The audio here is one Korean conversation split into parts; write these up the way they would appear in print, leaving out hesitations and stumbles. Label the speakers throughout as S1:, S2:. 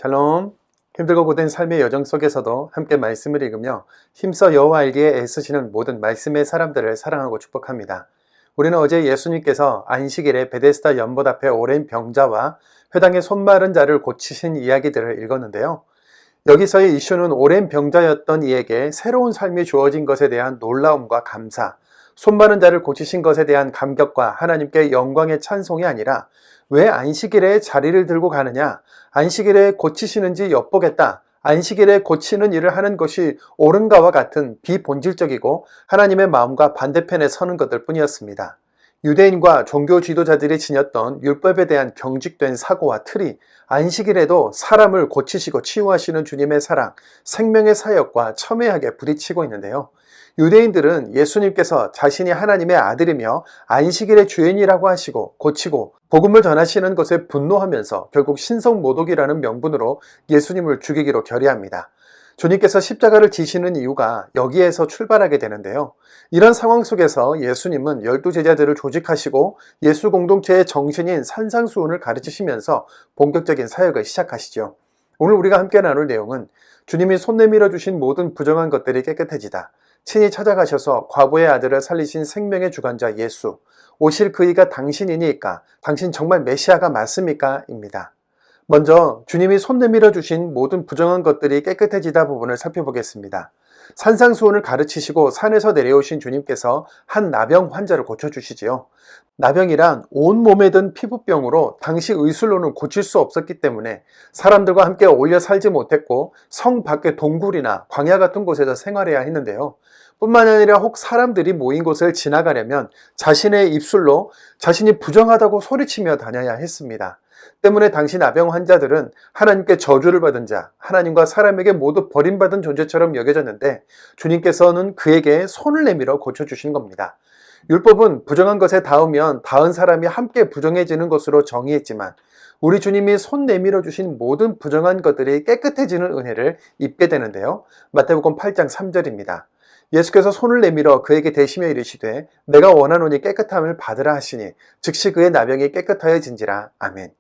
S1: 샬롬. 힘들고 고된 삶의 여정 속에서도 함께 말씀을 읽으며 힘써 여호와 알기에 애쓰시는 모든 말씀의 사람들을 사랑하고 축복합니다. 우리는 어제 예수님께서 안식일에 베데스다 연못 앞에 오랜 병자와 회당의 손마른 자를 고치신 이야기들을 읽었는데요. 여기서의 이슈는 오랜 병자였던 이에게 새로운 삶이 주어진 것에 대한 놀라움과 감사, 손마른 자를 고치신 것에 대한 감격과 하나님께 영광의 찬송이 아니라 왜 안식일에 자리를 들고 가느냐, 안식일에 고치시는지 엿보겠다, 안식일에 고치는 일을 하는 것이 옳은가와 같은 비본질적이고 하나님의 마음과 반대편에 서는 것들 뿐이었습니다. 유대인과 종교 지도자들이 지녔던 율법에 대한 경직된 사고와 틀이 안식일에도 사람을 고치시고 치유하시는 주님의 사랑, 생명의 사역과 첨예하게 부딪히고 있는데요. 유대인들은 예수님께서 자신이 하나님의 아들이며 안식일의 주인이라고 하시고 고치고 복음을 전하시는 것에 분노하면서 결국 신성모독이라는 명분으로 예수님을 죽이기로 결의합니다. 주님께서 십자가를 지시는 이유가 여기에서 출발하게 되는데요. 이런 상황 속에서 예수님은 12제자들을 조직하시고 예수 공동체의 정신인 산상수훈을 가르치시면서 본격적인 사역을 시작하시죠. 오늘 우리가 함께 나눌 내용은 주님이 손 내밀어 주신 모든 부정한 것들이 깨끗해지다. 친히 찾아가셔서 과부의 아들을 살리신 생명의 주관자 예수, 오실 그이가 당신이니까 당신 정말 메시아가 맞습니까? 입니다. 먼저 주님이 손 내밀어 주신 모든 부정한 것들이 깨끗해지다 부분을 살펴보겠습니다. 산상수훈을 가르치시고 산에서 내려오신 주님께서 한 나병 환자를 고쳐주시지요. 나병이란 온몸에 든 피부병으로 당시 의술로는 고칠 수 없었기 때문에 사람들과 함께 어울려 살지 못했고 성 밖의 동굴이나 광야 같은 곳에서 생활해야 했는데요. 뿐만 아니라 혹 사람들이 모인 곳을 지나가려면 자신의 입술로 자신이 부정하다고 소리치며 다녀야 했습니다. 때문에 당시 나병 환자들은 하나님께 저주를 받은 자, 하나님과 사람에게 모두 버림받은 존재처럼 여겨졌는데 주님께서는 그에게 손을 내밀어 고쳐주신 겁니다. 율법은 부정한 것에 닿으면 닿은 사람이 함께 부정해지는 것으로 정의했지만 우리 주님이 손 내밀어 주신 모든 부정한 것들이 깨끗해지는 은혜를 입게 되는데요. 마태복음 8장 3절입니다. 예수께서 손을 내밀어 그에게 대시며 이르시되 내가 원하노니 깨끗함을 받으라 하시니 즉시 그의 나병이 깨끗하여진지라. 아멘.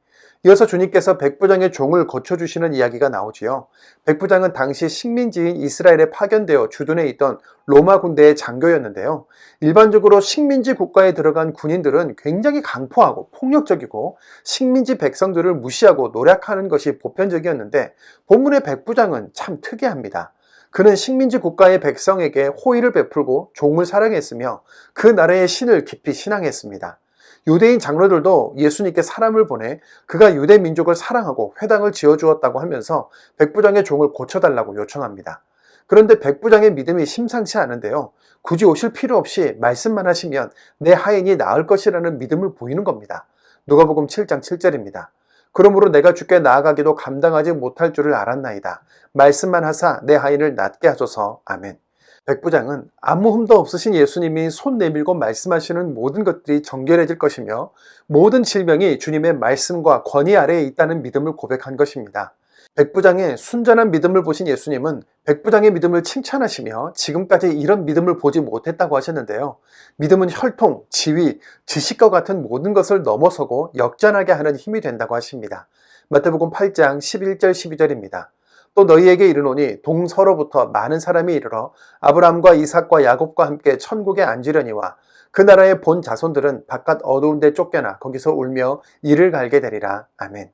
S1: 이어서 주님께서 백부장의 종을 고쳐주시는 이야기가 나오지요. 백부장은 당시 식민지인 이스라엘에 파견되어 주둔해 있던 로마 군대의 장교였는데요. 일반적으로 식민지 국가에 들어간 군인들은 굉장히 강포하고 폭력적이고 식민지 백성들을 무시하고 노략하는 것이 보편적이었는데 본문의 백부장은 참 특이합니다. 그는 식민지 국가의 백성에게 호의를 베풀고 종을 사랑했으며 그 나라의 신을 깊이 신앙했습니다. 유대인 장로들도 예수님께 사람을 보내 그가 유대 민족을 사랑하고 회당을 지어주었다고 하면서 백부장의 종을 고쳐달라고 요청합니다. 그런데 백부장의 믿음이 심상치 않은데요. 굳이 오실 필요 없이 말씀만 하시면 내 하인이 나을 것이라는 믿음을 보이는 겁니다. 누가복음 7장 7절입니다. 그러므로 내가 주께 나아가기도 감당하지 못할 줄을 알았나이다. 말씀만 하사 내 하인을 낫게 하소서. 아멘. 백부장은 아무 흠도 없으신 예수님이 손 내밀고 말씀하시는 모든 것들이 정결해질 것이며 모든 질병이 주님의 말씀과 권위 아래에 있다는 믿음을 고백한 것입니다. 백부장의 순전한 믿음을 보신 예수님은 백부장의 믿음을 칭찬하시며 지금까지 이런 믿음을 보지 못했다고 하셨는데요. 믿음은 혈통, 지위, 지식과 같은 모든 것을 넘어서고 역전하게 하는 힘이 된다고 하십니다. 마태복음 8장 11절 12절입니다. 또 너희에게 이르노니 동서로부터 많은 사람이 이르러 아브라함과 이삭과 야곱과 함께 천국에 앉으려니와 그 나라의 본 자손들은 바깥 어두운 데 쫓겨나 거기서 울며 이를 갈게 되리라. 아멘.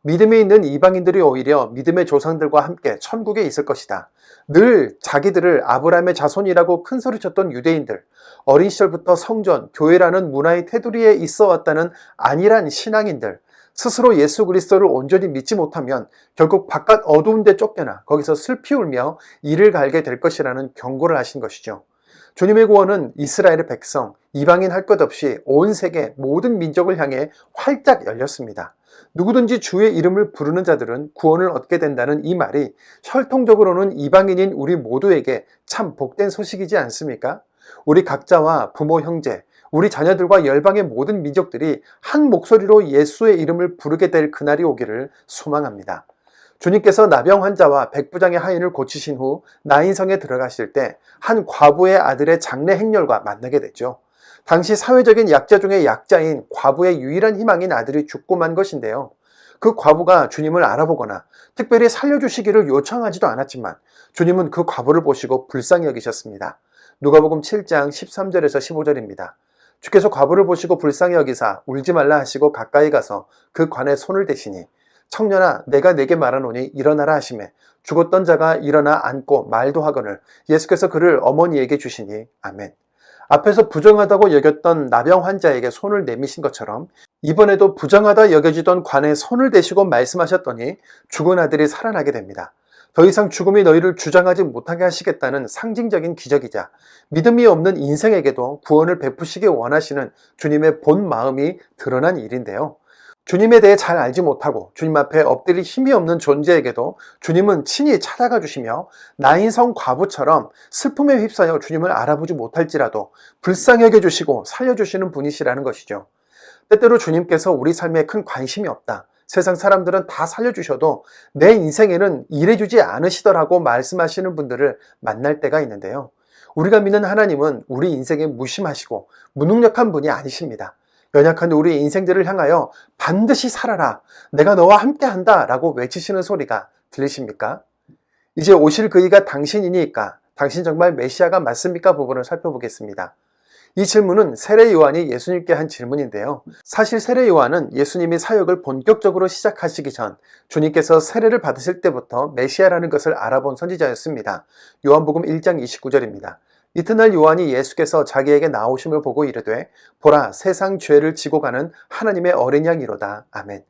S1: 믿음이 있는 이방인들이 오히려 믿음의 조상들과 함께 천국에 있을 것이다. 늘 자기들을 아브라함의 자손이라고 큰소리쳤던 유대인들, 어린 시절부터 성전, 교회라는 문화의 테두리에 있어 왔다는 안일한 신앙인들, 스스로 예수 그리스도를 온전히 믿지 못하면 결국 바깥 어두운 데 쫓겨나 거기서 슬피 울며 이를 갈게 될 것이라는 경고를 하신 것이죠. 주님의 구원은 이스라엘의 백성, 이방인 할 것 없이 온 세계 모든 민족을 향해 활짝 열렸습니다. 누구든지 주의 이름을 부르는 자들은 구원을 얻게 된다는 이 말이 혈통적으로는 이방인인 우리 모두에게 참 복된 소식이지 않습니까? 우리 각자와 부모, 형제, 우리 자녀들과 열방의 모든 민족들이 한 목소리로 예수의 이름을 부르게 될 그날이 오기를 소망합니다. 주님께서 나병 환자와 백부장의 하인을 고치신 후 나인성에 들어가실 때 한 과부의 아들의 장례 행렬과 만나게 되죠. 당시 사회적인 약자 중의 약자인 과부의 유일한 희망인 아들이 죽고 만 것인데요. 그 과부가 주님을 알아보거나 특별히 살려주시기를 요청하지도 않았지만 주님은 그 과부를 보시고 불쌍히 여기셨습니다. 누가복음 7장 13절에서 15절입니다. 주께서 과부를 보시고 불쌍히 여기사 울지 말라 하시고 가까이 가서 그 관에 손을 대시니 청년아 내가 내게 말하노니 일어나라 하시매 죽었던 자가 일어나 앉고 말도 하거늘 예수께서 그를 어머니에게 주시니 아멘. 앞에서 부정하다고 여겼던 나병 환자에게 손을 내미신 것처럼 이번에도 부정하다 여겨지던 관에 손을 대시고 말씀하셨더니 죽은 아들이 살아나게 됩니다. 더 이상 죽음이 너희를 주장하지 못하게 하시겠다는 상징적인 기적이자 믿음이 없는 인생에게도 구원을 베푸시기 원하시는 주님의 본 마음이 드러난 일인데요. 주님에 대해 잘 알지 못하고 주님 앞에 엎드릴 힘이 없는 존재에게도 주님은 친히 찾아가 주시며 나인성 과부처럼 슬픔에 휩싸여 주님을 알아보지 못할지라도 불쌍히 여겨주시고 살려주시는 분이시라는 것이죠. 때때로 주님께서 우리 삶에 큰 관심이 없다. 세상 사람들은 다 살려주셔도 내 인생에는 일해주지 않으시더라고 말씀하시는 분들을 만날 때가 있는데요. 우리가 믿는 하나님은 우리 인생에 무심하시고 무능력한 분이 아니십니다. 연약한 우리 인생들을 향하여 반드시 살아라, 내가 너와 함께한다 라고 외치시는 소리가 들리십니까? 이제 오실 그이가 당신이니까 당신 정말 메시아가 맞습니까? 부분을 살펴보겠습니다. 이 질문은 세례 요한이 예수님께 한 질문인데요. 사실 세례 요한은 예수님이 사역을 본격적으로 시작하시기 전 주님께서 세례를 받으실 때부터 메시아라는 것을 알아본 선지자였습니다. 요한복음 1장 29절입니다. 이튿날 요한이 예수께서 자기에게 나오심을 보고 이르되 보라 세상 죄를 지고 가는 하나님의 어린 양이로다. 아멘.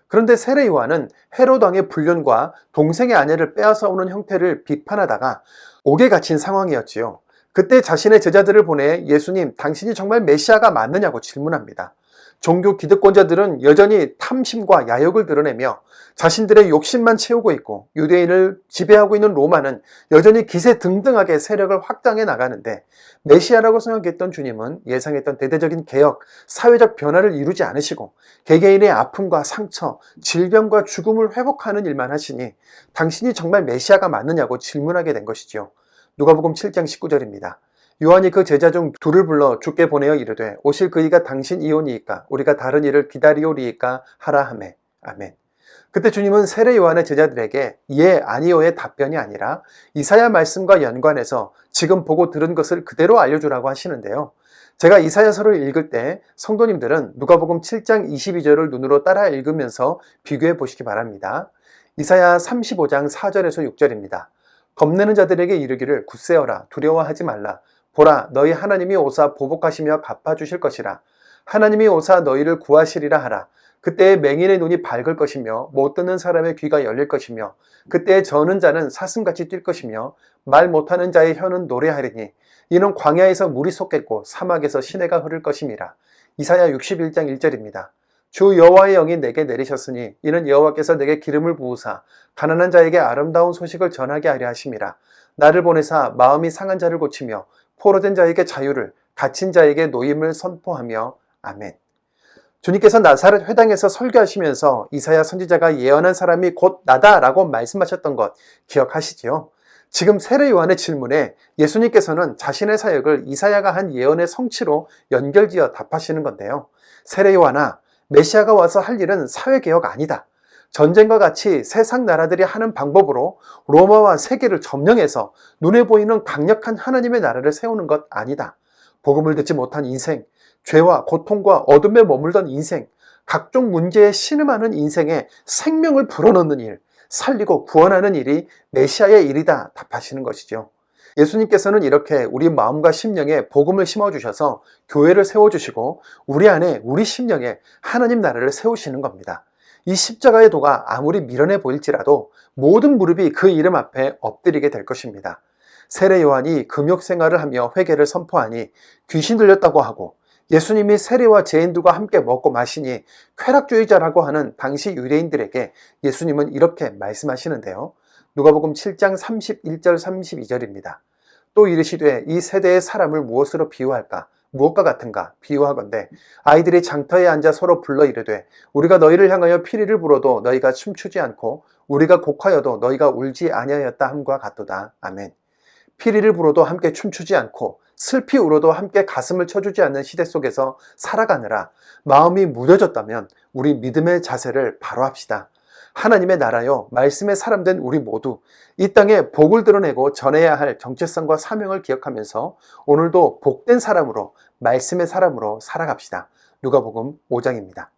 S1: 그런데 세례 요한은 헤롯 왕의 불륜과 동생의 아내를 빼앗아 오는 형태를 비판하다가 옥에 갇힌 상황이었지요. 그때 자신의 제자들을 보내 예수님 당신이 정말 메시아가 맞느냐고 질문합니다. 종교 기득권자들은 여전히 탐심과 야욕을 드러내며 자신들의 욕심만 채우고 있고 유대인을 지배하고 있는 로마는 여전히 기세등등하게 세력을 확장해 나가는데 메시아라고 생각했던 주님은 예상했던 대대적인 개혁, 사회적 변화를 이루지 않으시고 개개인의 아픔과 상처, 질병과 죽음을 회복하는 일만 하시니 당신이 정말 메시아가 맞느냐고 질문하게 된 것이죠. 누가복음 7장 19절입니다. 요한이 그 제자 중 둘을 불러 주께 보내어 이르되 오실 그이가 당신 이오니이까 우리가 다른 이를 기다리오리이까 하라 하매. 아멘. 그때 주님은 세례 요한의 제자들에게 예 아니오의 답변이 아니라 이사야 말씀과 연관해서 지금 보고 들은 것을 그대로 알려주라고 하시는데요. 제가 이사야서를 읽을 때 성도님들은 누가복음 7장 22절을 눈으로 따라 읽으면서 비교해 보시기 바랍니다. 이사야 35장 4절에서 6절입니다. 겁내는 자들에게 이르기를 굳세어라 두려워하지 말라. 보라 너희 하나님이 오사 보복하시며 갚아주실 것이라. 하나님이 오사 너희를 구하시리라 하라. 그때에 맹인의 눈이 밝을 것이며 못 듣는 사람의 귀가 열릴 것이며 그때에 저는 자는 사슴같이 뛸 것이며 말 못하는 자의 혀는 노래하리니 이는 광야에서 물이 솟겠고 사막에서 시내가 흐를 것임이라. 이사야 61장 1절입니다. 주 여호와의 영이 내게 내리셨으니 이는 여호와께서 내게 기름을 부으사 가난한 자에게 아름다운 소식을 전하게 하려 하심이라. 나를 보내사 마음이 상한 자를 고치며 포로된 자에게 자유를 갇힌 자에게 노임을 선포하며 아멘. 주님께서 나사렛 회당에서 설교하시면서 이사야 선지자가 예언한 사람이 곧 나다라고 말씀하셨던 것 기억하시지요? 지금 세례 요한의 질문에 예수님께서는 자신의 사역을 이사야가 한 예언의 성취로 연결지어 답하시는 건데요. 세례 요한아, 메시아가 와서 할 일은 사회개혁 아니다. 전쟁과 같이 세상 나라들이 하는 방법으로 로마와 세계를 점령해서 눈에 보이는 강력한 하나님의 나라를 세우는 것 아니다. 복음을 듣지 못한 인생, 죄와 고통과 어둠에 머물던 인생, 각종 문제에 신음하는 인생에 생명을 불어넣는 일, 살리고 구원하는 일이 메시아의 일이다 답하시는 것이죠. 예수님께서는 이렇게 우리 마음과 심령에 복음을 심어주셔서 교회를 세워주시고 우리 안에 우리 심령에 하나님 나라를 세우시는 겁니다. 이 십자가의 도가 아무리 미련해 보일지라도 모든 무릎이 그 이름 앞에 엎드리게 될 것입니다. 세례 요한이 금욕 생활을 하며 회개를 선포하니 귀신 들렸다고 하고 예수님이 세례와 죄인들과 함께 먹고 마시니 쾌락주의자라고 하는 당시 유대인들에게 예수님은 이렇게 말씀하시는데요. 누가복음 7장 31절 32절입니다. 또 이르시되 이 세대의 사람을 무엇으로 비유할까? 무엇과 같은가? 비유하건대 아이들이 장터에 앉아 서로 불러 이르되 우리가 너희를 향하여 피리를 불어도 너희가 춤추지 않고 우리가 곡하여도 너희가 울지 아니하였다 함과 같도다. 아멘. 피리를 불어도 함께 춤추지 않고 슬피 울어도 함께 가슴을 쳐주지 않는 시대 속에서 살아가느라 마음이 무뎌졌다면 우리 믿음의 자세를 바로 합시다. 하나님의 나라요, 말씀의 사람 된 우리 모두 이 땅에 복을 드러내고 전해야 할 정체성과 사명을 기억하면서 오늘도 복된 사람으로, 말씀의 사람으로 살아갑시다. 누가복음 5장입니다.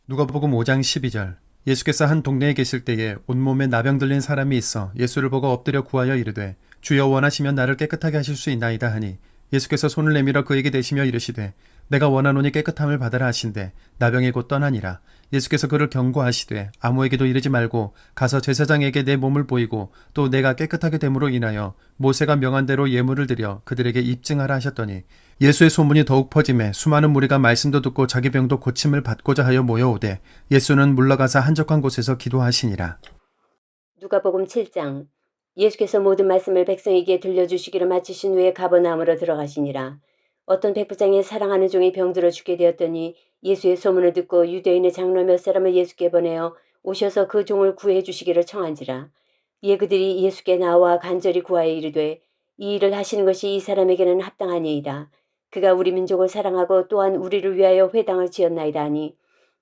S2: 누가복음 5장 12절. 예수께서 한 동네에 계실 때에 온몸에 나병 들린 사람이 있어 예수를 보고 엎드려 구하여 이르되 주여 원하시면 나를 깨끗하게 하실 수 있나이다 하니 예수께서 손을 내밀어 그에게 대시며 이르시되 내가 원하노니 깨끗함을 받으라 하신대 나병이 곧 떠나니라. 예수께서 그를 경고하시되 아무에게도 이르지 말고 가서 제사장에게 내 몸을 보이고 또 내가 깨끗하게 됨으로 인하여 모세가 명한 대로 예물을 드려 그들에게 입증하라 하셨더니 예수의 소문이 더욱 퍼짐에 수많은 무리가 말씀도 듣고 자기 병도 고침을 받고자 하여 모여오되 예수는 물러가사 한적한 곳에서 기도하시니라.
S3: 누가복음 7장. 예수께서 모든 말씀을 백성에게 들려주시기로 마치신 후에 가버나움으로 들어가시니라. 어떤 백부장의 사랑하는 종이 병들어 죽게 되었더니 예수의 소문을 듣고 유대인의 장로 몇 사람을 예수께 보내어 오셔서 그 종을 구해 주시기를 청한지라. 이에 그들이 예수께 나와 간절히 구하여 이르되 이 일을 하시는 것이 이 사람에게는 합당하니이다. 그가 우리 민족을 사랑하고 또한 우리를 위하여 회당을 지었나이다 하니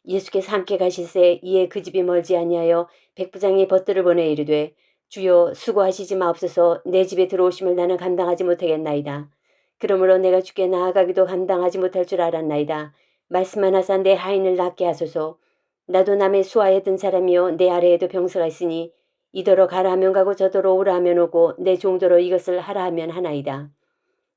S3: 예수께서 함께 가실새 이에 그 집이 멀지 아니하여 백부장이 벗들을 보내 이르되 주여 수고하시지 마옵소서. 내 집에 들어오심을 나는 감당하지 못하겠나이다. 그러므로 내가 주께 나아가기도 감당하지 못할 줄 알았나이다. 말씀만 하사 내 하인을 낫게 하소서. 나도 남의 수하에 든 사람이요 내 아래에도 병사가 있으니 이더러 가라 하면 가고 저더러 오라 하면 오고 내 종도로 이것을 하라 하면 하나이다.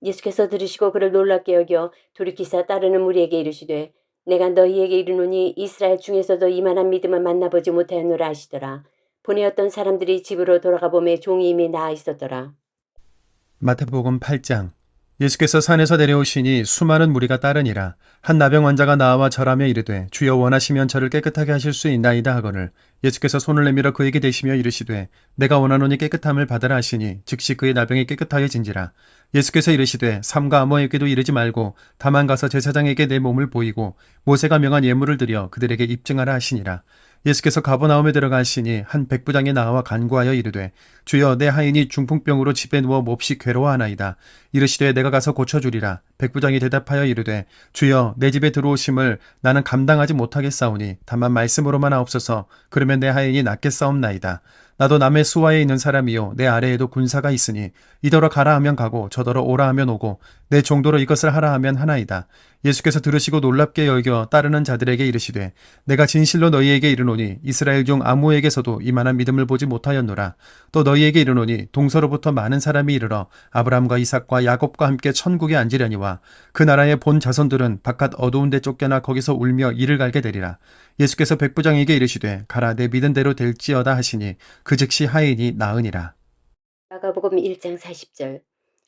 S3: 예수께서 들으시고 그를 놀랍게 여겨 돌이키사 따르는 무리에게 이르시되 내가 너희에게 이르노니 이스라엘 중에서도 이만한 믿음을 만나보지 못하였노라 하시더라. 보내었던 사람들이 집으로 돌아가 보매 종이 이미 나아 있었더라.
S2: 마태복음 8장. 예수께서 산에서 내려오시니 수많은 무리가 따르니라. 한 나병 환자가 나와 절하며 이르되 주여 원하시면 저를 깨끗하게 하실 수 있나이다 하거늘 예수께서 손을 내밀어 그에게 대시며 이르시되 내가 원하노니 깨끗함을 받으라 하시니 즉시 그의 나병이 깨끗하여진지라. 예수께서 이르시되 삼가 아무에게도 이르지 말고 다만 가서 제사장에게 내 몸을 보이고 모세가 명한 예물을 드려 그들에게 입증하라 하시니라. 예수께서 가버나움에 들어가시니 한 백부장이 나와 간구하여 이르되 주여 내 하인이 중풍병으로 집에 누워 몹시 괴로워하나이다. 이르시되 내가 가서 고쳐주리라. 백부장이 대답하여 이르되 주여 내 집에 들어오심을 나는 감당하지 못하겠사오니 다만 말씀으로만 하옵소서. 그러면 내 하인이 낫겠사옵나이다. 나도 남의 수하에 있는 사람이요 내 아래에도 군사가 있으니 이더러 가라 하면 가고 저더러 오라 하면 오고 내 종도로 이것을 하라 하면 하나이다. 예수께서 들으시고 놀랍게 여겨 따르는 자들에게 이르시되 내가 진실로 너희에게 이르노니 이스라엘 중 아무에게서도 이만한 믿음을 보지 못하였노라. 또 너희에게 이르노니 동서로부터 많은 사람이 이르러 아브라함과 이삭과 야곱과 함께 천국에 앉으려니와 그 나라의 본 자손들은 바깥 어두운 데 쫓겨나 거기서 울며 이를 갈게 되리라. 예수께서 백부장에게 이르시되 가라 내 믿은 대로 될지어다 하시니 그 즉시 하인이 나으니라.
S3: 마가복음 1장 40절.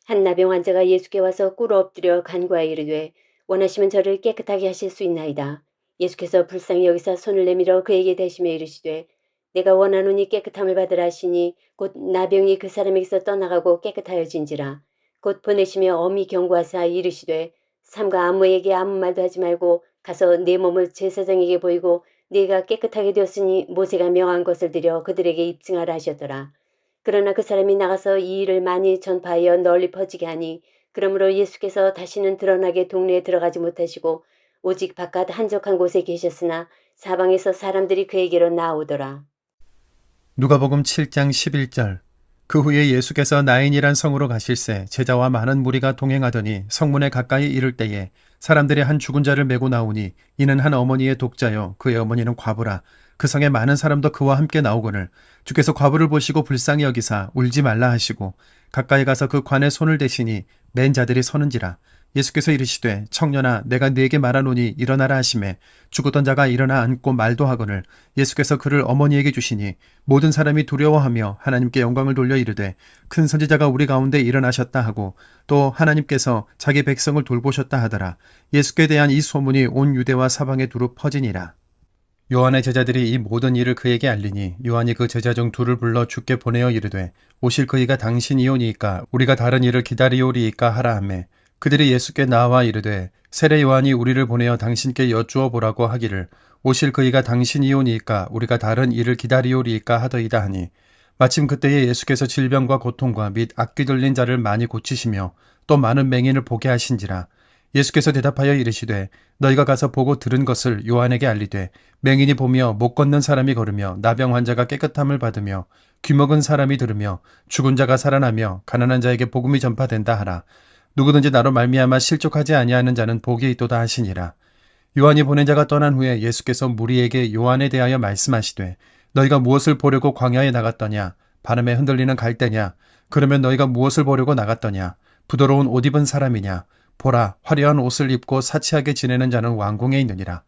S3: 한 나병 환자가 예수께 와서 꿇어 엎드려 간구하여 이르되 원하시면 저를 깨끗하게 하실 수 있나이다. 예수께서 불쌍히 여기사 손을 내밀어 그에게 대시며 이르시되 내가 원하노니 깨끗함을 받으라 하시니 곧 나병이 그 사람에게서 떠나가고 깨끗하여진지라. 곧 보내시며 엄히 경고하사 이르시되 삼가 아무에게 아무 말도 하지 말고 가서 내 몸을 제사장에게 보이고 네가 깨끗하게 되었으니 모세가 명한 것을 드려 그들에게 입증하라 하셨더라. 그러나 그 사람이 나가서 이 일을 많이 전파하여 널리 퍼지게 하니 그러므로 예수께서 다시는 드러나게 동네에 들어가지 못하시고 오직 바깥 한적한 곳에 계셨으나 사방에서 사람들이 그에게로 나오더라.
S2: 누가복음 7장 11절. 그 후에 예수께서 나인이란 성으로 가실새 제자와 많은 무리가 동행하더니 성문에 가까이 이를 때에 사람들이 한 죽은 자를 메고 나오니 이는 한 어머니의 독자요 그의 어머니는 과부라. 그 성에 많은 사람도 그와 함께 나오거늘 주께서 과부를 보시고 불쌍히 여기사 울지 말라 하시고 가까이 가서 그 관에 손을 대시니 맨 자들이 서는지라. 예수께서 이르시되 청년아 내가 네게 말하노니 일어나라 하시매 죽었던 자가 일어나 앉고 말도 하거늘 예수께서 그를 어머니에게 주시니 모든 사람이 두려워하며 하나님께 영광을 돌려 이르되 큰 선지자가 우리 가운데 일어나셨다 하고 또 하나님께서 자기 백성을 돌보셨다 하더라. 예수께 대한 이 소문이 온 유대와 사방에 두루 퍼지니라. 요한의 제자들이 이 모든 일을 그에게 알리니 요한이 그 제자 중 둘을 불러 주께 보내어 이르되 오실 그이가 당신이오니이까 우리가 다른 일을 기다리오리이까 하라 하매 그들이 예수께 나와 이르되 세례 요한이 우리를 보내어 당신께 여쭈어 보라고 하기를 오실 그이가 당신이오니이까 우리가 다른 일을 기다리오리이까 하더이다 하니 마침 그때에 예수께서 질병과 고통과 및 악귀 들린 자를 많이 고치시며 또 많은 맹인을 보게 하신지라. 예수께서 대답하여 이르시되 너희가 가서 보고 들은 것을 요한에게 알리되 맹인이 보며 못 걷는 사람이 걸으며 나병 환자가 깨끗함을 받으며 귀먹은 사람이 들으며 죽은 자가 살아나며 가난한 자에게 복음이 전파된다 하라. 누구든지 나로 말미암아 실족하지 아니하는 자는 복이 있도다 하시니라. 요한이 보낸 자가 떠난 후에 예수께서 무리에게 요한에 대하여 말씀하시되 너희가 무엇을 보려고 광야에 나갔더냐? 바람에 흔들리는 갈대냐? 그러면 너희가 무엇을 보려고 나갔더냐? 부드러운 옷 입은 사람이냐? 보라, 화려한 옷을 입고 사치하게 지내는 자는 왕궁에 있느니라.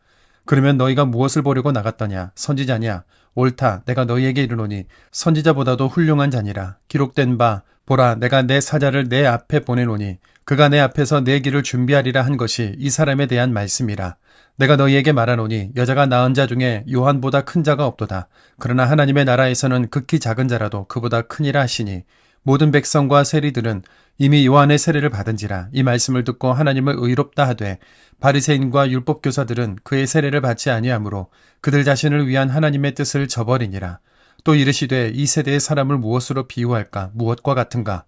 S2: 그러면 너희가 무엇을 보려고 나갔더냐? 선지자냐? 옳다, 내가 너희에게 이르노니 선지자보다도 훌륭한 자니라. 기록된 바, 보라, 내가 내 사자를 내 앞에 보내노니 그가 내 앞에서 내 길을 준비하리라 한 것이 이 사람에 대한 말씀이라. 내가 너희에게 말하노니 여자가 낳은 자 중에 요한보다 큰 자가 없도다. 그러나 하나님의 나라에서는 극히 작은 자라도 그보다 크니라 하시니 모든 백성과 세리들은 이미 요한의 세례를 받은지라. 이 말씀을 듣고 하나님을 의롭다 하되 바리새인과 율법 교사들은 그의 세례를 받지 아니하므로 그들 자신을 위한 하나님의 뜻을 저버리니라. 또 이르시되 이 세대의 사람을 무엇으로 비유할까? 무엇과 같은가?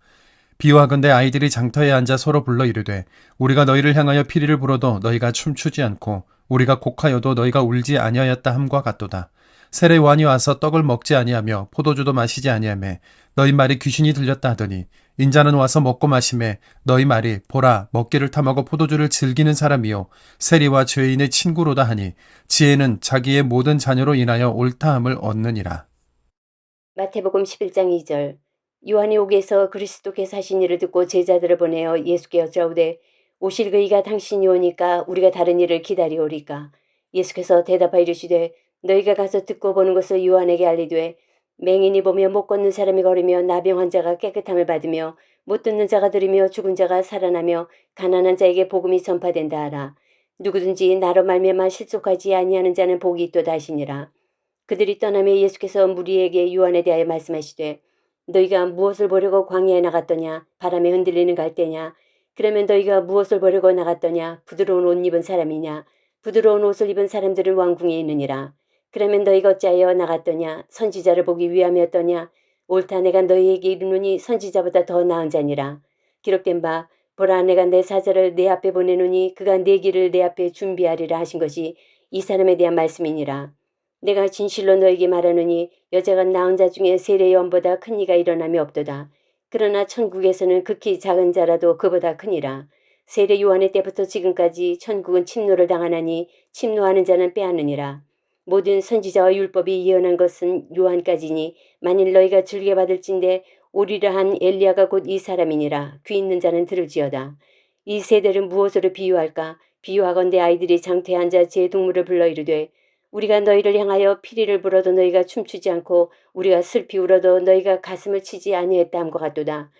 S2: 비유하건대 아이들이 장터에 앉아 서로 불러 이르되 우리가 너희를 향하여 피리를 불어도 너희가 춤추지 않고 우리가 곡하여도 너희가 울지 아니하였다 함과 같도다. 세례 요한이 와서 떡을 먹지 아니하며 포도주도 마시지 아니하며 너희 말이 귀신이 들렸다 하더니 인자는 와서 먹고 마시매 너희 말이 보라 먹기를 탐하고 포도주를 즐기는 사람이요 세리와 죄인의 친구로다 하니 지혜는 자기의 모든 자녀로 인하여 옳다함을 얻느니라.
S3: 마태복음 11장 2절. 요한이 옥에서 그리스도께서 하신 일을 듣고 제자들을 보내어 예수께 여짜오되 오실 그이가 당신이 오니까 우리가 다른 일을 기다리오리까? 예수께서 대답하여 이르시되 너희가 가서 듣고 보는 것을 요한에게 알리되 맹인이 보며 못 걷는 사람이 걸으며 나병 환자가 깨끗함을 받으며 못 듣는 자가 들으며 죽은 자가 살아나며 가난한 자에게 복음이 전파된다 하라. 누구든지 나로 말미암아 실족하지 아니하는 자는 복이 있도다 하시니라. 그들이 떠나며 예수께서 무리에게 요한에 대하여 말씀하시되 너희가 무엇을 보려고 광야에 나갔더냐? 바람에 흔들리는 갈대냐? 그러면 너희가 무엇을 보려고 나갔더냐? 부드러운 옷 입은 사람이냐? 부드러운 옷을 입은 사람들은 왕궁에 있느니라. 그러면 너희가 어찌하여 나갔더냐? 선지자를 보기 위함이었더냐? 옳다, 내가 너희에게 이르노니 선지자보다 더 나은 자니라. 기록된 바 보라, 내가 내 사자를 내 앞에 보내노니 그가 내 길을 내 앞에 준비하리라 하신 것이 이 사람에 대한 말씀이니라. 내가 진실로 너에게 말하노니 여자가 낳은 자 중에 세례 요한보다 큰 이가 일어남이 없도다. 그러나 천국에서는 극히 작은 자라도 그보다 크니라. 세례 요한의 때부터 지금까지 천국은 침노를 당하나니 침노하는 자는 빼앗느니라. 모든 선지자와 율법이 예언한 것은 요한까지니 만일 너희가 즐겨 받을진대 오리라 한 엘리야가 곧 이 사람이니라. 귀 있는 자는 들을지어다. 이 세대를 무엇으로 비유할까? 비유하건대 아이들이 장터에 앉아 제 동물을 불러 이르되 우리가 너희를 향하여 피리를 불어도 너희가 춤추지 않고 우리가 슬피 울어도 너희가 가슴을 치지 아니했다 함과 같도다.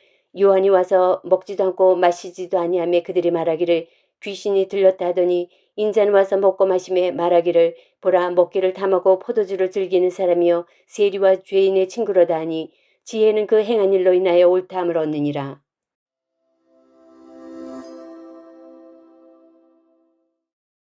S3: 요한이 와서 먹지도 않고 마시지도 아니하며 그들이 말하기를 귀신이 들렸다 하더니 인자는 와서 먹고 마시며 말하기를 보라 먹기를 탐하고 포도주를 즐기는 사람이요 세리와 죄인의 친구로다 하니 지혜는 그 행한 일로 인하여 옳다함을 얻느니라.